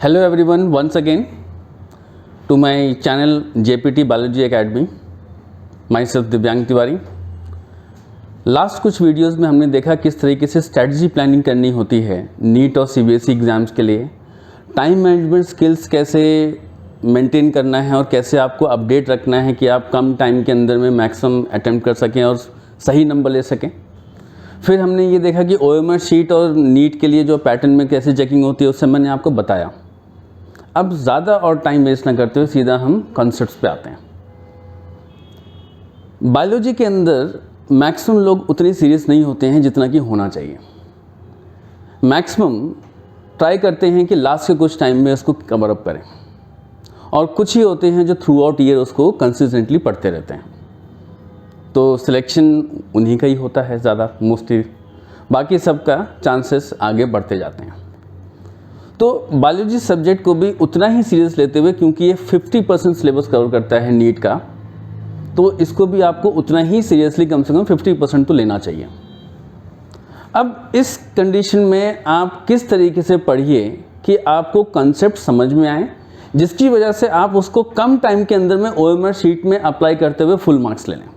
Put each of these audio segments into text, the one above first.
Hello everyone, once again to my channel JPT Biology Academy. Myself दिव्यांग Tiwari. Last कुछ videos में हमने देखा किस तरीके से स्ट्रैटेजी प्लानिंग करनी होती है नीट और सीबीएसई एग्ज़ाम्स के लिए, टाइम मैनेजमेंट स्किल्स कैसे मेंटेन करना है और कैसे आपको अपडेट रखना है कि आप कम टाइम के अंदर में मैक्सिमम अटेम्प्ट कर सकें और सही नंबर ले सकें. फिर हमने ये देखा कि ओएमआर शीट और नीट के लिए जो पैटर्न में कैसे चेकिंग होती है उससे मैंने आपको बताया. अब ज़्यादा और टाइम वेस्ट ना करते हुए सीधा हम कॉन्सेप्ट्स पे आते हैं. बायोलॉजी के अंदर मैक्सिमम लोग उतने सीरियस नहीं होते हैं जितना कि होना चाहिए. मैक्सिमम ट्राई करते हैं कि लास्ट के कुछ टाइम में उसको कवर अप करें, और कुछ ही होते हैं जो थ्रू आउट ईयर उसको कंसिस्टेंटली पढ़ते रहते हैं. तो सिलेक्शन उन्हीं का ही होता है ज़्यादा मोस्टली, बाकी सबका चांसेस आगे बढ़ते जाते हैं. तो बायोलॉजी सब्जेक्ट को भी उतना ही सीरियस लेते हुए, क्योंकि ये 50% सिलेबस कवर करता है नीट का, तो इसको भी आपको उतना ही सीरियसली कम से कम 50% तो लेना चाहिए. अब इस कंडीशन में आप किस तरीके से पढ़िए कि आपको कंसेप्ट समझ में आए, जिसकी वजह से आप उसको कम टाइम के अंदर में ओएमआर शीट में अप्लाई करते हुए फुल मार्क्स ले लें.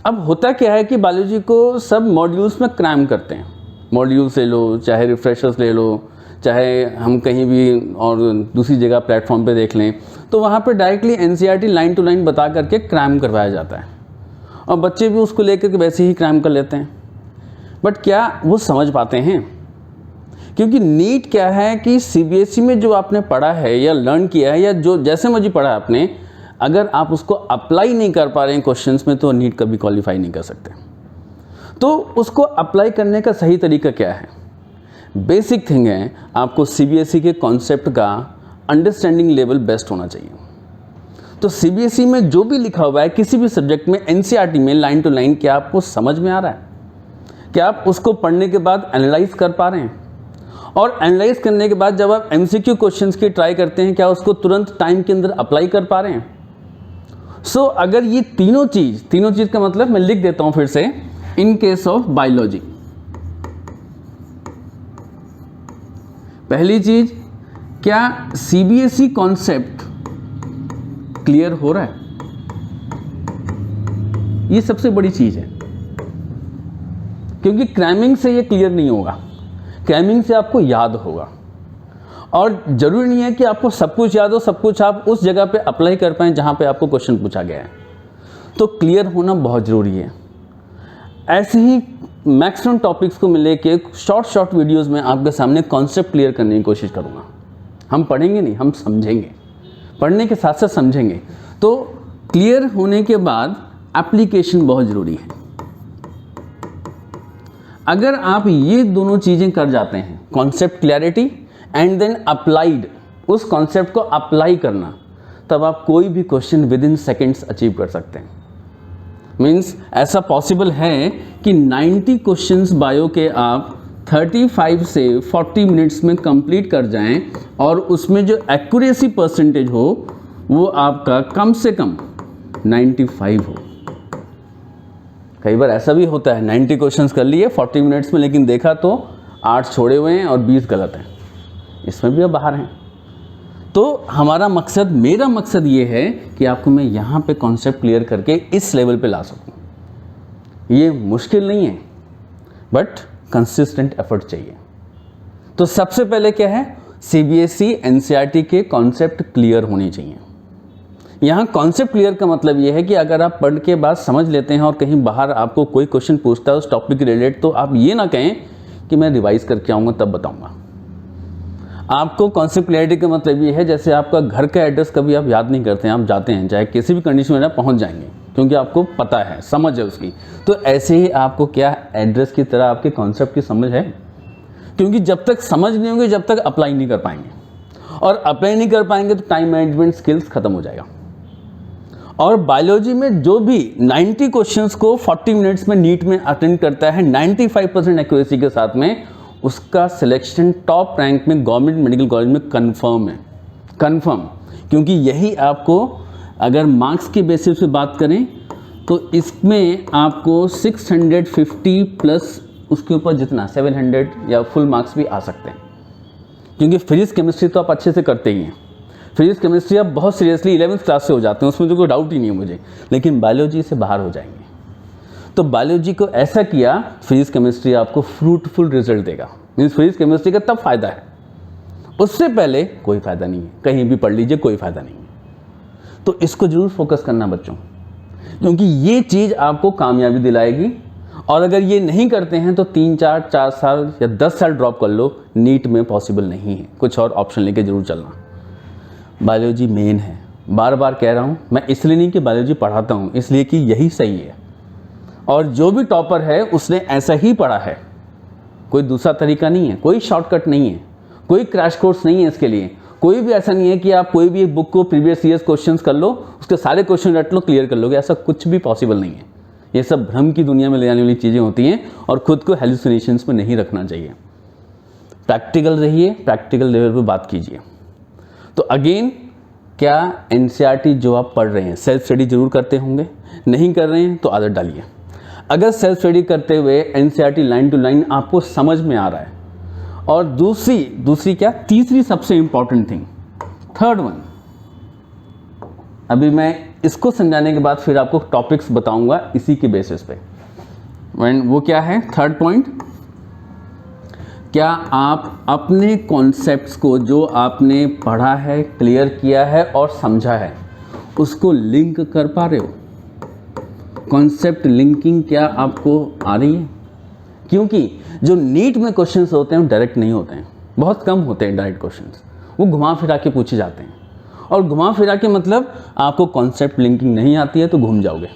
अब होता क्या है कि बायोलॉजी को सब मॉड्यूल्स में क्रैम करते हैं. मॉड्यूल्स ले लो, चाहे रिफ्रेशर्स ले लो, चाहे हम कहीं भी और दूसरी जगह प्लेटफॉर्म पे देख लें, तो वहाँ पे directly NCERT line to line बता करके क्रैम करवाया जाता है, और बच्चे भी उसको लेकर के वैसे ही क्रैम कर लेते हैं. बट क्या वो समझ पाते हैं? क्योंकि नीट क्या है कि सीबीएसई में जो आपने पढ़ा है या लर्न किया है या जो जैसे मर्जी पढ़ा है आपने, अगर आप उसको अप्लाई नहीं कर पा रहे हैं क्वेश्चंस में, तो नीट कभी क्वालिफाई नहीं कर सकते. तो उसको अप्लाई करने का सही तरीका क्या है? बेसिक थिंग है, आपको सीबीएसई के कॉन्सेप्ट का अंडरस्टैंडिंग लेवल बेस्ट होना चाहिए. तो सीबीएसई में जो भी लिखा हुआ है किसी भी सब्जेक्ट में, एनसीईआरटी में लाइन टू लाइन, क्या आपको समझ में आ रहा है? क्या आप उसको पढ़ने के बाद एनालाइज कर पा रहे हैं? और एनालाइज करने के बाद जब आप एमसीक्यू क्वेश्चंस की ट्राई करते हैं, क्या उसको तुरंत टाइम के अंदर अप्लाई कर पा रहे हैं? सो अगर ये तीनों चीज़ का मतलब मैं लिख देता हूँ फिर से. इन केस ऑफ बायोलॉजी, पहली चीज, क्या सीबीएसई कॉन्सेप्ट क्लियर हो रहा है? ये सबसे बड़ी चीज है, क्योंकि क्रैमिंग से ये क्लियर नहीं होगा. क्रैमिंग से आपको याद होगा, और जरूरी नहीं है कि आपको सब कुछ याद हो, सब कुछ आप उस जगह पे अप्लाई कर पाएं जहां पे आपको क्वेश्चन पूछा गया है. तो क्लियर होना बहुत जरूरी है. ऐसे ही मैक्सिमम टॉपिक्स को मिले के शॉर्ट वीडियोस में आपके सामने कॉन्सेप्ट क्लियर करने की कोशिश करूँगा. हम पढ़ेंगे नहीं, हम समझेंगे, पढ़ने के साथ साथ समझेंगे. तो क्लियर होने के बाद एप्लीकेशन बहुत ज़रूरी है. अगर आप ये दोनों चीज़ें कर जाते हैं, concept clarity and then applied, उस कॉन्सेप्ट को अप्लाई करना, तब आप कोई भी question within seconds achieve कर सकते हैं. मीन्स ऐसा पॉसिबल है कि 90 क्वेश्चंस बायो के आप 35 से 40 मिनट्स में कंप्लीट कर जाएं, और उसमें जो एक्यूरेसी परसेंटेज हो वो आपका कम से कम 95 हो. कई बार ऐसा भी होता है 90 क्वेश्चंस कर लिए 40 मिनट्स में, लेकिन देखा तो 8 छोड़े हुए हैं और 20 गलत हैं. इसमें भी अब बाहर हैं. तो मेरा मकसद ये है कि आपको मैं यहाँ पे कॉन्सेप्ट क्लियर करके इस लेवल पे ला सकूँ. ये मुश्किल नहीं है, बट कंसिस्टेंट एफर्ट चाहिए. तो सबसे पहले क्या है, सीबीएसई एनसीईआरटी के कॉन्सेप्ट क्लियर होने चाहिए. यहाँ कॉन्सेप्ट क्लियर का मतलब ये है कि अगर आप पढ़ के बाद समझ लेते हैं और कहीं बाहर आपको कोई क्वेश्चन पूछता है उस टॉपिक रिलेटेड, तो आप ये ना कहें कि मैं रिवाइज करके आऊँगा तब बताऊँगा. आपको कॉन्सेप्ट क्लैरिटी का मतलब ये है, जैसे आपका घर का एड्रेस कभी आप याद नहीं करते हैं, आप जाते हैं, चाहे किसी भी कंडीशन में आप पहुंच जाएंगे, क्योंकि आपको पता है, समझ है उसकी. तो ऐसे ही आपको क्या एड्रेस की तरह आपके कॉन्सेप्ट की समझ है, क्योंकि जब तक समझ नहीं होंगे जब तक अप्लाई नहीं कर पाएंगे, और अप्लाई नहीं कर पाएंगे तो टाइम मैनेजमेंट स्किल्स खत्म हो जाएगा. और बायोलॉजी में जो भी 90 क्वेश्चंस को 40 मिनट्स में नीट में अटेंड करता है 95% एक्यूरेसी के साथ में, उसका सिलेक्शन टॉप रैंक में गवर्नमेंट मेडिकल कॉलेज में कंफर्म है. कंफर्म, क्योंकि यही आपको, अगर मार्क्स के बेसिस पे बात करें तो इसमें आपको 650 प्लस उसके ऊपर जितना 700 या फुल मार्क्स भी आ सकते हैं. क्योंकि फिजिक्स केमिस्ट्री तो आप अच्छे से करते ही हैं, फिजिक्स केमिस्ट्री आप बहुत सीरियसली 11th क्लास से हो जाते हैं, उसमें तो कोई डाउट ही नहीं है मुझे, लेकिन बायोलॉजी से बाहर हो जाएंगे। तो बायोलॉजी को ऐसा किया, फिजिक्स केमिस्ट्री आपको फ्रूटफुल रिजल्ट देगा। मीन्स फिजिक्स केमिस्ट्री का तब फायदा है, उससे पहले कोई फायदा नहीं है। कहीं भी पढ़ लीजिए, कोई फायदा नहीं है। तो इसको जरूर फोकस करना बच्चों, क्योंकि ये चीज़ आपको कामयाबी दिलाएगी। और अगर ये नहीं करते हैं तो 4 साल या 10 साल ड्रॉप कर लो, नीट में पॉसिबल नहीं है। कुछ और ऑप्शन लेके जरूर चलना। बायोलॉजी मेन है, बार बार कह रहा हूँ मैं, इसलिए नहीं कि बायोलॉजी पढ़ाता हूँ, इसलिए कि यही सही है। और जो भी टॉपर है उसने ऐसा ही पढ़ा है, कोई दूसरा तरीका नहीं है, कोई शॉर्टकट नहीं है, कोई क्रैश कोर्स नहीं है इसके लिए। कोई भी ऐसा नहीं है कि आप कोई भी एक बुक को प्रीवियस ईयर्स क्वेश्चंस कर लो, उसके सारे क्वेश्चन रट लो, क्लियर कर लोगे, ऐसा कुछ भी पॉसिबल नहीं है। ये सब भ्रम की दुनिया में ले जाने वाली चीज़ें होती हैं और खुद को हेलुसिनेशंस में नहीं रखना चाहिए। प्रैक्टिकल रहिए, प्रैक्टिकल लेवल पर बात कीजिए। तो अगेन, क्या एनसीईआरटी जो आप पढ़ रहे हैं सेल्फ स्टडी जरूर करते होंगे, नहीं कर रहे हैं तो आदत डालिए। अगर सेल्फ स्टडी करते हुए एनसीईआरटी लाइन टू लाइन आपको समझ में आ रहा है, और दूसरी क्या, तीसरी सबसे इंपॉर्टेंट थिंग, थर्ड वन, अभी मैं इसको समझाने के बाद फिर आपको टॉपिक्स बताऊंगा इसी के बेसिस पे। वो क्या है थर्ड पॉइंट, क्या आप अपने कॉन्सेप्ट्स को जो आपने पढ़ा है, क्लियर किया है और समझा है, उसको लिंक कर पा रहे हो? कॉन्सेप्ट लिंकिंग क्या आपको आ रही है? क्योंकि जो नीट में क्वेश्चंस होते हैं वो डायरेक्ट नहीं होते हैं, बहुत कम होते हैं डायरेक्ट क्वेश्चंस, वो घुमा फिरा के पूछे जाते हैं। और घुमा फिरा के मतलब आपको कॉन्सेप्ट लिंकिंग नहीं आती है तो घूम जाओगे,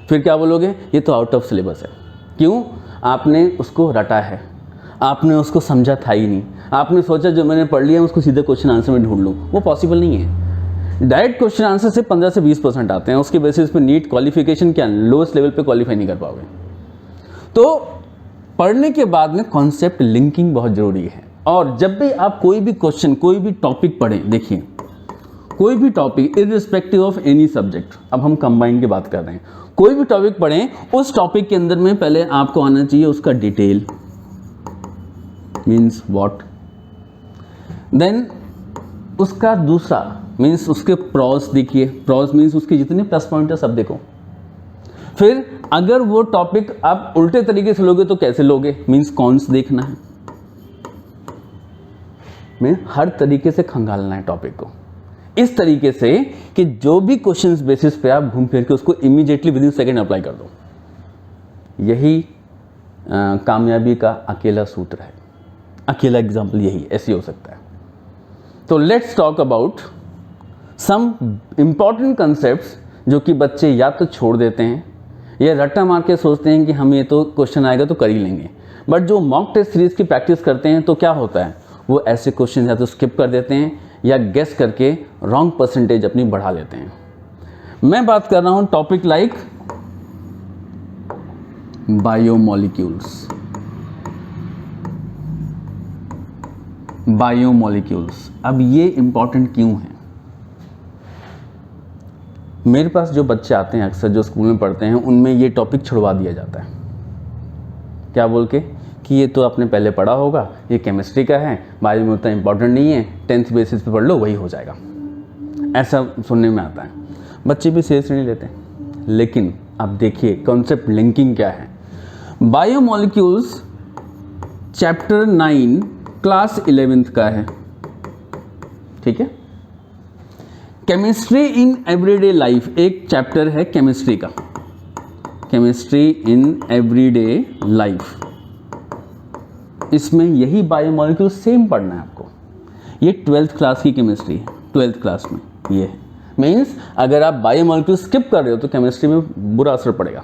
फिर क्या बोलोगे, ये तो आउट ऑफ सिलेबस है। क्यों? आपने उसको रटा है, आपने उसको समझा था ही नहीं, आपने सोचा जो मैंने पढ़ लिया उसको सीधे क्वेश्चन आंसर में ढूंढ लूँ, वो पॉसिबल नहीं है। डायरेक्ट क्वेश्चन आंसर से 15 से 20% आते हैं, उसके बेसिस पे नीट क्वालिफिकेशन क्या लोएस्ट लेवल पे क्वालिफाई नहीं कर पाओगे। तो पढ़ने के बाद में कॉन्सेप्ट लिंकिंग बहुत ज़रूरी है। और जब भी आप कोई भी क्वेश्चन, कोई भी टॉपिक पढ़ें, देखिए कोई भी topic irrespective of any subject, अब हम कंबाइंड की बात कर रहे हैं, कोई भी टॉपिक पढ़ें, उस टॉपिक के अंदर में पहले आपको आना चाहिए उसका डिटेल, मीन्स व्हाट, देन उसका दूसरा मीन्स उसके प्रॉस देखिए, प्रॉस मीन्स उसके जितने प्लस पॉइंट है सब देखो। फिर अगर वो टॉपिक आप उल्टे तरीके से लोगे तो कैसे लोगे, मीन्स कॉन्स देखना है, मैं हर तरीके से खंगालना है टॉपिक को, इस तरीके से कि जो भी क्वेश्चंस बेसिस पे आप घूम फिर के उसको immediately with in second apply कर दो। यही कामयाबी का अकेला सूत्र है, अकेला एग्जाम्पल यही ऐसे हो सकता है। तो let's talk about some important concepts जो कि बच्चे या तो छोड़ देते हैं या रट्टा मार के सोचते हैं कि हम ये तो क्वेश्चन आएगा तो कर ही लेंगे, बट जो मॉक टेस्ट सीरीज़ की प्रैक्टिस करते हैं तो क्या होता है, वो ऐसे क्वेश्चन या तो स्किप कर देते हैं या गेस करके रॉन्ग परसेंटेज अपनी बढ़ा लेते हैं। मैं बात कर रहा हूँ टॉपिक लाइक बायोमोलिक्यूल्स। बायोमोलिक्यूल्स, अब ये इंपॉर्टेंट क्यों है? मेरे पास जो बच्चे आते हैं अक्सर जो स्कूल में पढ़ते हैं, उनमें ये टॉपिक छुड़वा दिया जाता है, क्या बोल के कि ये तो आपने पहले पढ़ा होगा, ये केमिस्ट्री का है, बायो में उतना इंपॉर्टेंट नहीं है, 10th बेसिस पे पढ़ लो वही हो जाएगा, ऐसा सुनने में आता है। बच्चे भी सीरियस नहीं लेते। लेकिन अब देखिए कॉन्सेप्ट लिंकिंग क्या है। बायोमोलिक्यूल्स चैप्टर 9 क्लास 11th का है, ठीक है। केमिस्ट्री इन एवरीडे लाइफ एक चैप्टर है केमिस्ट्री का, केमिस्ट्री इन एवरीडे लाइफ, इसमें यही बायोमोलिक्यूल सेम पढ़ना है आपको। ये 12th क्लास की केमिस्ट्री है, 12th क्लास में ये है। मीन्स अगर आप बायोमोलिक्यूल स्किप कर रहे हो तो केमिस्ट्री में बुरा असर पड़ेगा,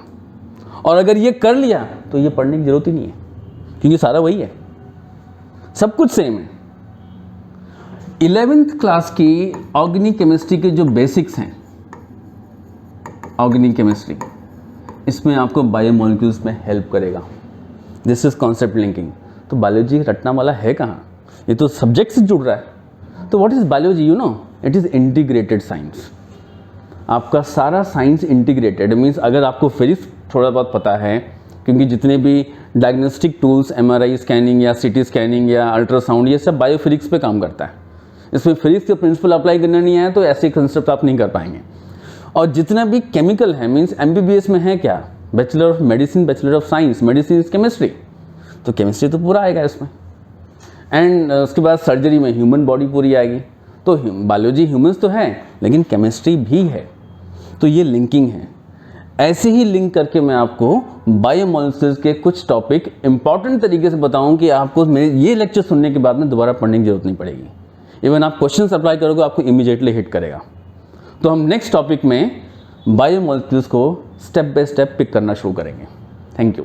और अगर ये कर लिया तो ये पढ़ने की जरूरत ही नहीं है, क्योंकि सारा वही है, सब कुछ सेम है। 11th क्लास की ऑर्गेनिक केमिस्ट्री के जो बेसिक्स हैं, ऑर्गेनिक केमिस्ट्री, इसमें आपको बायोमोलिक्यूल्स में हेल्प करेगा। This is concept linking. तो बायोलॉजी रटना वाला है कहाँ, ये तो सब्जेक्ट से जुड़ रहा है। तो what is biology? You know it is integrated science. आपका सारा साइंस इंटीग्रेटेड मीन्स अगर आपको फिजिक्स थोड़ा बहुत पता है, क्योंकि जितने भी डायग्नोस्टिक टूल्स, MRI स्कैनिंग या CT स्कैनिंग या अल्ट्रासाउंड, ये सब बायोफिजिक्स पे काम करता है। इसमें फिजिक्स के प्रिंसिपल अप्लाई करना नहीं आया तो ऐसे कंसेप्ट आप नहीं कर पाएंगे। और जितना भी केमिकल है, मीन्स MBBS में है क्या, bachelor of medicine, bachelor of science, medicine is chemistry, तो केमिस्ट्री तो पूरा आएगा इसमें। एंड उसके बाद सर्जरी में ह्यूमन बॉडी पूरी आएगी। तो बायोलॉजी ह्यूमंस तो है लेकिन केमिस्ट्री भी है, तो ये लिंकिंग है। ऐसे ही लिंक करके मैं आपको बायोमोलिक्यूल्स के कुछ टॉपिक इंपॉर्टेंट तरीके से बताऊं कि आपको मेरे ये लेक्चर सुनने के बाद में दोबारा पढ़ने की जरूरत नहीं पड़ेगी। इवन आप क्वेश्चन अप्लाई करोगे आपको इमीडिएटली हिट करेगा। तो हम नेक्स्ट टॉपिक में बायोमोलिक्यूल्स को स्टेप बाय स्टेप पिक करना शुरू करेंगे। Thank you.